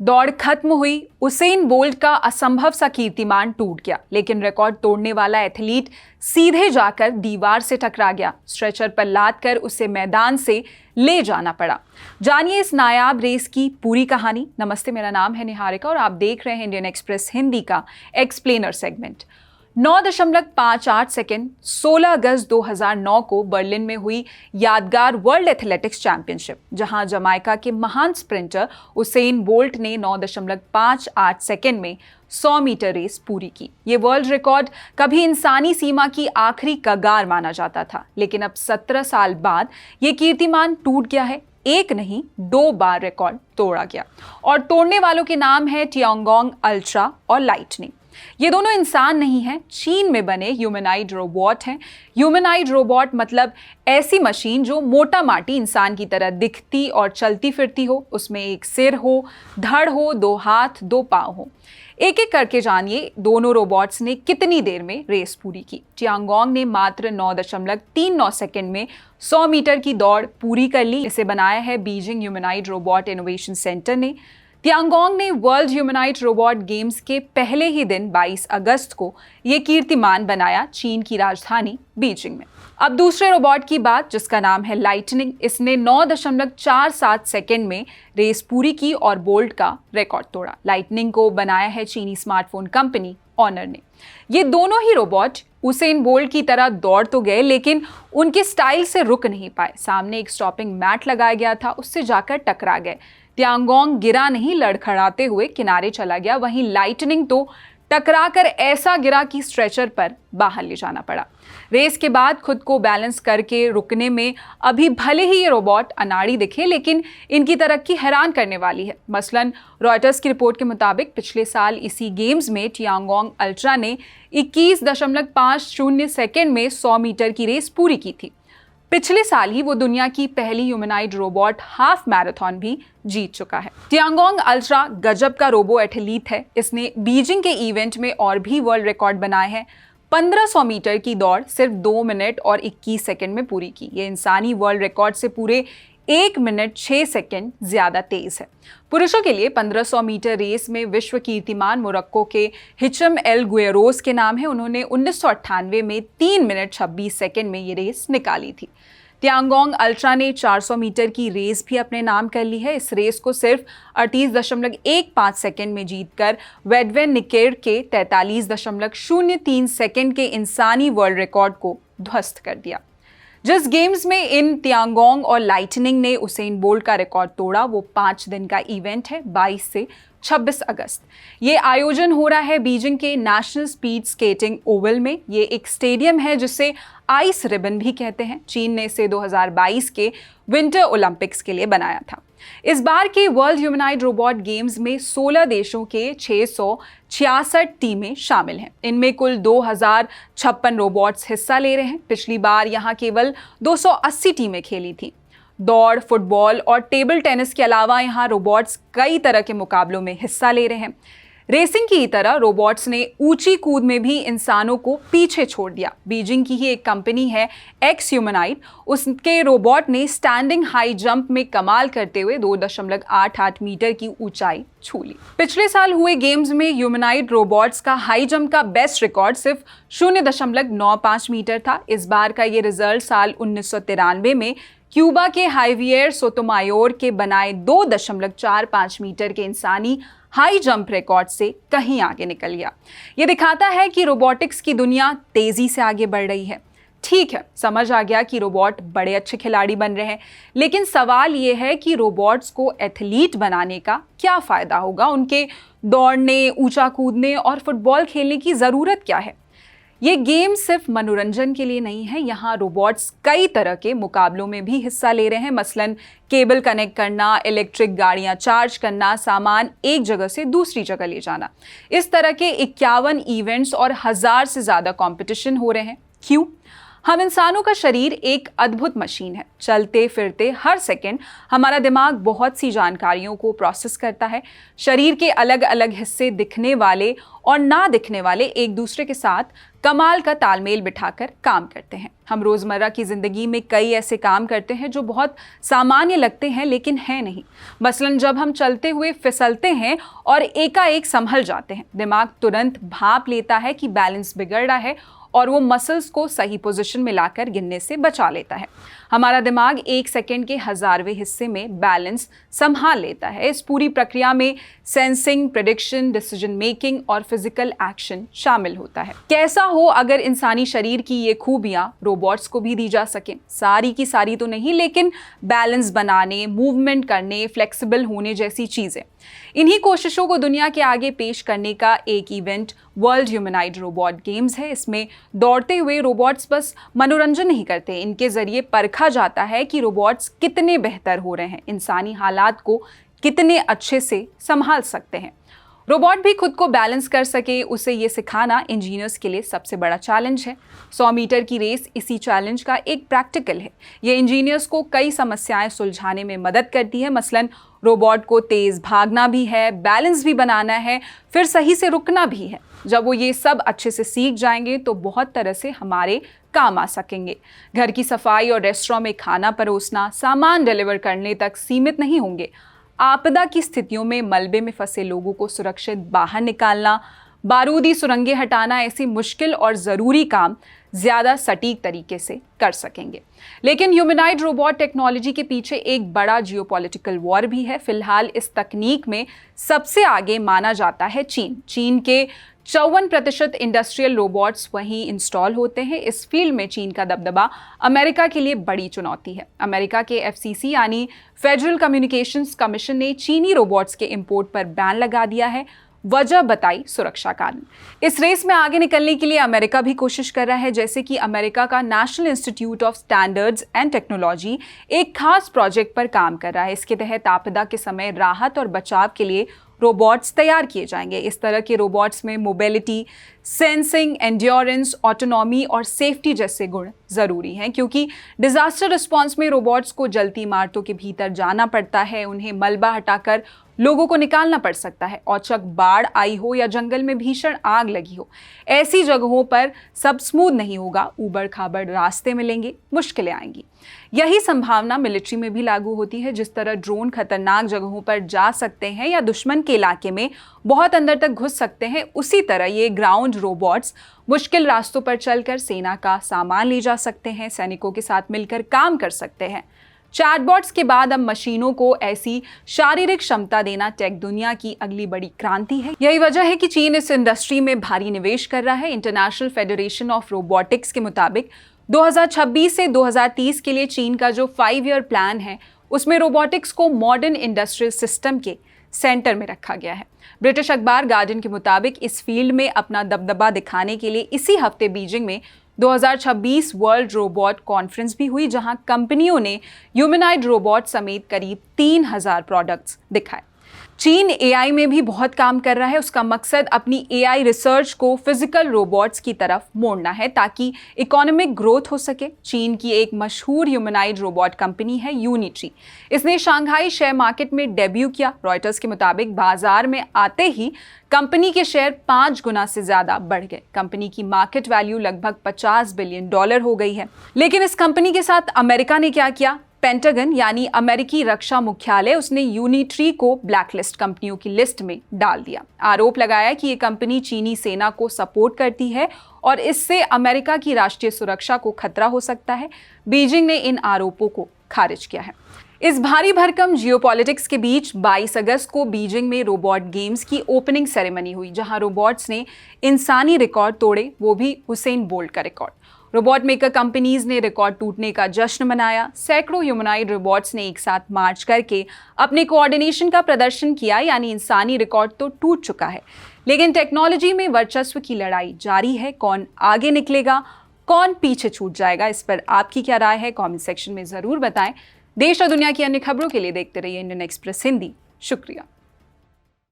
दौड़ खत्म हुई। उसेन बोल्ट का असंभव सा कीर्तिमान टूट गया, लेकिन रिकॉर्ड तोड़ने वाला एथलीट सीधे जाकर दीवार से टकरा गया। स्ट्रेचर पर लाद कर उसे मैदान से ले जाना पड़ा। जानिए इस नायाब रेस की पूरी कहानी। नमस्ते, मेरा नाम है निहारिका और आप देख रहे हैं इंडियन एक्सप्रेस हिंदी का एक्सप्लेनर सेगमेंट। 9.58 सेकेंड 16 अगस्त 2009 को बर्लिन में हुई यादगार वर्ल्ड एथलेटिक्स चैंपियनशिप, जहां जमाइका के महान स्प्रिंटर उसेन बोल्ट ने 9.58 सेकेंड में 100 मीटर रेस पूरी की। ये वर्ल्ड रिकॉर्ड कभी इंसानी सीमा की आखिरी कगार माना जाता था, लेकिन अब 17 साल बाद ये कीर्तिमान टूट गया है। एक नहीं, 2 बार रिकॉर्ड तोड़ा गया और तोड़ने वालों के नाम है टियांगोंग अल्ट्रा और लाइटनिंग। ये दोनों इंसान नहीं हैं, चीन में बने ह्यूमनाइड रोबोट हैं। ह्यूमनाइड रोबोट मतलब ऐसी मशीन जो मोटा माटी इंसान की तरह दिखती और चलती फिरती हो, उसमें एक सिर हो, धड़ हो, 2 हाथ 2 पांव हो। एक एक करके जानिए दोनों रोबोट्स ने कितनी देर में रेस पूरी की। टियांगोंग ने मात्र 9.39 सेकेंड में 100 मीटर की दौड़ पूरी कर ली। इसे बनाया है Beijing humanoid robot innovation centre ने। टियांगोंग ने वर्ल्ड ह्यूमनाइड रोबोट गेम्स के पहले ही दिन 22 अगस्त को यह कीर्तिमान बनाया, चीन की राजधानी बीजिंग में। अब दूसरे रोबोट की बात, जिसका नाम है लाइटनिंग। इसने 9.47 सेकेंड में रेस पूरी की और बोल्ट का रिकॉर्ड तोड़ा। लाइटनिंग को बनाया है चीनी स्मार्टफोन कंपनी ऑनर ने। ये दोनों ही रोबोट उसेन बोल्ट की तरह दौड़ तो गए, लेकिन उनके स्टाइल से रुक नहीं पाए। सामने एक स्टॉपिंग मैट लगाया गया था, उससे जाकर टकरा गए। टियांगोंग गिरा नहीं, लड़खड़ाते हुए किनारे चला गया। वहीं लाइटनिंग तो टकराकर ऐसा गिरा कि स्ट्रेचर पर बाहर ले जाना पड़ा। रेस के बाद खुद को बैलेंस करके रुकने में अभी भले ही ये रोबोट अनाड़ी दिखे, लेकिन इनकी तरक्की हैरान करने वाली है। मसलन रॉयटर्स की रिपोर्ट के मुताबिक पिछले साल इसी गेम्स में टियांगोंग अल्ट्रा ने 21.50 सेकेंड में 100 मीटर की रेस पूरी की थी। पिछले साल ही वो दुनिया की पहली ह्यूमनाइड रोबोट हाफ मैराथन भी जीत चुका है। टियांगोंग अल्ट्रा गजब का रोबो एथलीट है। इसने बीजिंग के इवेंट में और भी वर्ल्ड रिकॉर्ड बनाए हैं। 1500 मीटर की दौड़ सिर्फ 2 मिनट और 21 सेकंड में पूरी की। ये इंसानी वर्ल्ड रिकॉर्ड से पूरे 1 मिनट 6 सेकंड ज्यादा तेज है। पुरुषों के लिए 1500 मीटर रेस में विश्व कीर्तिमान मोरक्को के हिचम एल गुएरोस के नाम है। उन्होंने 1998 में 3 मिनट 26 सेकंड में ये रेस निकाली थी। टियांगोंग अल्ट्रा ने 400 मीटर की रेस भी अपने नाम कर ली है। इस रेस को सिर्फ 38.15 सेकंड में जीतकर वेडवेन निकेर के 43.03 सेकंड के इंसानी वर्ल्ड रिकॉर्ड को ध्वस्त कर दिया। जिस गेम्स में इन टियांगोंग और लाइटनिंग ने उसेन बोल्ट का रिकॉर्ड तोड़ा, वो 5 दिन का इवेंट है, 22 से 26 अगस्त। ये आयोजन हो रहा है बीजिंग के नेशनल स्पीड स्केटिंग ओवल में। ये एक स्टेडियम है जिसे आइस रिबन भी कहते हैं। चीन ने इसे 2022 के विंटर ओलंपिक्स के लिए बनाया था। इस बार के वर्ल्ड ह्यूमनाइड रोबोट गेम्स में 16 देशों के 666 टीमें शामिल हैं। इनमें कुल 2056 रोबोट्स हिस्सा ले रहे हैं। पिछली बार यहां केवल 280 टीमें खेली थी। दौड़, फुटबॉल और टेबल टेनिस के अलावा यहाँ रोबोट्स कई तरह के मुकाबलों में हिस्सा ले रहे हैं। रेसिंग की तरह रोबोट्स ने ऊंची कूद में भी इंसानों को पीछे छोड़ दिया। बीजिंग की ही एक कंपनी है एक्स ह्यूमनाइड, उसके रोबोट ने स्टैंडिंग हाई जंप में कमाल करते हुए 2.88 मीटर की ऊंचाई छू ली। पिछले साल हुए गेम्स में ह्यूमनाइड रोबोट्स का हाई जंप का बेस्ट रिकॉर्ड सिर्फ 0.95 मीटर था। इस बार का ये रिजल्ट साल 1993 में क्यूबा के हाइवियर सोटोमायोर के बनाए 2.45 मीटर के इंसानी हाई जंप रिकॉर्ड से कहीं आगे निकल गया। यह दिखाता है कि रोबोटिक्स की दुनिया तेजी से आगे बढ़ रही है। ठीक है, समझ आ गया कि रोबोट बड़े अच्छे खिलाड़ी बन रहे हैं, लेकिन सवाल यह है कि रोबोट्स को एथलीट बनाने का क्या फायदा होगा? उनके दौड़ने, ऊंचा कूदने और फुटबॉल खेलने की जरूरत क्या है? ये गेम सिर्फ मनोरंजन के लिए नहीं है। यहाँ रोबोट्स कई तरह के मुकाबलों में भी हिस्सा ले रहे हैं। मसलन केबल कनेक्ट करना, इलेक्ट्रिक गाड़ियाँ चार्ज करना, सामान एक जगह से दूसरी जगह ले जाना। इस तरह के 51 इवेंट्स और 1000 से ज़्यादा कंपटीशन हो रहे हैं। क्यों? हम इंसानों का शरीर एक अद्भुत मशीन है। चलते फिरते हर सेकंड हमारा दिमाग बहुत सी जानकारियों को प्रोसेस करता है। शरीर के अलग अलग हिस्से दिखने वाले और ना दिखने वाले एक दूसरे के साथ कमाल का तालमेल बिठाकर काम करते हैं। हम रोजमर्रा की जिंदगी में कई ऐसे काम करते हैं जो बहुत सामान्य लगते हैं लेकिन है नहीं। मसलन जब हम चलते हुए फिसलते हैं और एकाएक संभल जाते हैं, दिमाग तुरंत भांप लेता है कि बैलेंस बिगड़ रहा है और वो मसल्स को सही पोजीशन में लाकर गिरने से बचा लेता है। हमारा दिमाग एक सेकंड के 1000वें हिस्से में बैलेंस संभाल लेता है। इस पूरी प्रक्रिया में सेंसिंग, प्रेडिक्शन, डिसीजन मेकिंग और फिजिकल एक्शन शामिल होता है। कैसा हो अगर इंसानी शरीर की ये खूबियां रोबोट्स को भी दी जा सके। सारी की सारी तो नहीं, लेकिन बैलेंस बनाने, मूवमेंट करने, फ्लेक्सिबल होने जैसी चीजें। इन्हीं कोशिशों को दुनिया के आगे पेश करने का एक event world humanoid robot games है। इसमें दौड़ते हुए रोबोट्स बस मनोरंजन नहीं करते, इनके जरिए परखा जाता है कि रोबोट्स कितने बेहतर हो रहे हैं, इंसानी हालात को कितने अच्छे से संभाल सकते हैं। रोबोट भी खुद को बैलेंस कर सके, उसे ये सिखाना इंजीनियर्स के लिए सबसे बड़ा चैलेंज है। 100 मीटर की रेस इसी चैलेंज का एक प्रैक्टिकल है। ये इंजीनियर्स को कई समस्याएं सुलझाने में मदद करती है। मसलन रोबोट को तेज भागना भी है, बैलेंस भी बनाना है, फिर सही से रुकना भी है। जब वो ये सब अच्छे से सीख जाएंगे तो बहुत तरह से हमारे काम आ सकेंगे। घर की सफाई और रेस्टोरेंट में खाना परोसना, सामान डिलीवर करने तक सीमित नहीं होंगे। आपदा की स्थितियों में मलबे में फंसे लोगों को सुरक्षित बाहर निकालना, बारूदी सुरंगें हटाना, ऐसी मुश्किल और ज़रूरी काम ज़्यादा सटीक तरीके से कर सकेंगे। लेकिन ह्यूमनॉइड रोबोट टेक्नोलॉजी के पीछे एक बड़ा जियोपॉलिटिकल वॉर भी है। फिलहाल इस तकनीक में सबसे आगे माना जाता है चीन। चीन के 54% इंडस्ट्रियल रोबोट्स वहीं इंस्टॉल होते हैं। इस फील्ड में चीन का दबदबा अमेरिका के लिए बड़ी चुनौती है। अमेरिका के FCC यानी फेडरल कम्युनिकेशंस कमीशन ने चीनी रोबोट्स के इंपोर्ट पर बैन लगा दिया है। वजह बताई सुरक्षा कारण। इस रेस में आगे निकलने के लिए अमेरिका भी कोशिश कर रहा है। जैसे कि अमेरिका का national institute of standards and technology एक खास प्रोजेक्ट पर काम कर रहा है। इसके तहत आपदा के समय राहत और बचाव के लिए रोबोट्स तैयार किए जाएंगे। इस तरह के रोबोट्स में मोबिलिटी, सेंसिंग, एंड्योरेंस, ऑटोनॉमी और सेफ्टी जैसे गुण ज़रूरी हैं, क्योंकि डिजास्टर रिस्पांस में रोबोट्स को जलती इमारतों के भीतर जाना पड़ता है। उन्हें मलबा हटाकर लोगों को निकालना पड़ सकता है। औचक बाढ़ आई हो या जंगल में भीषण आग लगी हो, ऐसी जगहों पर सब स्मूथ नहीं होगा। ऊबड़ खाबड़ रास्ते मिलेंगे, मुश्किलें आएंगी। यही संभावना मिलिट्री में भी लागू होती है। जिस तरह ड्रोन खतरनाक जगहों पर जा सकते हैं या दुश्मन के इलाके में बहुत अंदर तक घुस सकते हैं, उसी तरह ये ग्राउंड रोबोट्स मुश्किल रास्तों पर चलकर सेना का सामान ले जा सकते हैं, सैनिकों के साथ मिलकर काम कर सकते हैं। चैटबॉट्स के बाद अब मशीनों को ऐसी शारीरिक क्षमता देना टेक दुनिया की अगली बड़ी क्रांति है। यही वजह है कि चीन इस इंडस्ट्री में भारी निवेश कर रहा है। इंटरनेशनल फेडरेशन ऑफ रोबोटिक्स के मुताबिक 2026 से 2030 के लिए चीन का जो 5 ईयर प्लान है, उसमें रोबोटिक्स को मॉडर्न इंडस्ट्रियल सिस्टम के सेंटर में रखा गया है। ब्रिटिश अखबार गार्डियन के मुताबिक इस फील्ड में अपना दबदबा दिखाने के लिए इसी हफ्ते बीजिंग में 2026 वर्ल्ड रोबोट कॉन्फ्रेंस भी हुई, जहां कंपनियों ने ह्यूमनॉइड रोबोट समेत करीब 3000 प्रोडक्ट्स दिखाए। चीन AI में भी बहुत काम कर रहा है। उसका मकसद अपनी AI रिसर्च को फिजिकल रोबोट्स की तरफ मोड़ना है ताकि इकोनॉमिक ग्रोथ हो सके। चीन की एक मशहूर ह्यूमनॉइड रोबोट कंपनी है यूनिट्री। इसने शंघाई शेयर मार्केट में डेब्यू किया। रॉयटर्स के मुताबिक बाजार में आते ही कंपनी के शेयर 5 गुना से ज्यादा बढ़ गए। कंपनी की मार्केट वैल्यू लगभग $50 बिलियन हो गई है। लेकिन इस कंपनी के साथ अमेरिका ने क्या किया? पेंटागन यानी अमेरिकी रक्षा मुख्यालय, उसने यूनिट्री को ब्लैकलिस्ट कंपनियों की लिस्ट में डाल दिया। आरोप लगाया कि ये कंपनी चीनी सेना को सपोर्ट करती है और इससे अमेरिका की राष्ट्रीय सुरक्षा को खतरा हो सकता है। बीजिंग ने इन आरोपों को खारिज किया है। इस भारी भरकम जियोपॉलिटिक्स के बीच 22 अगस्त को बीजिंग में रोबोट गेम्स की ओपनिंग सेरेमनी हुई, जहां रोबोट्स ने इंसानी रिकॉर्ड तोड़े, वो भी हुसैन बोल्ट का रिकॉर्ड। रोबोट मेकर कंपनीज ने रिकॉर्ड टूटने का जश्न मनाया। सैकड़ों ह्यूमनॉइड रोबोट्स ने एक साथ मार्च करके अपने कोऑर्डिनेशन का प्रदर्शन किया, यानी इंसानी रिकॉर्ड तो टूट चुका है, लेकिन टेक्नोलॉजी में वर्चस्व की लड़ाई जारी है। कौन आगे निकलेगा, कौन पीछे छूट जाएगा, इस पर आपकी क्या राय है, कमेंट सेक्शन में ज़रूर बताएं। देश और दुनिया की अन्य खबरों के लिए देखते रहिए इंडियन एक्सप्रेस हिंदी। शुक्रिया।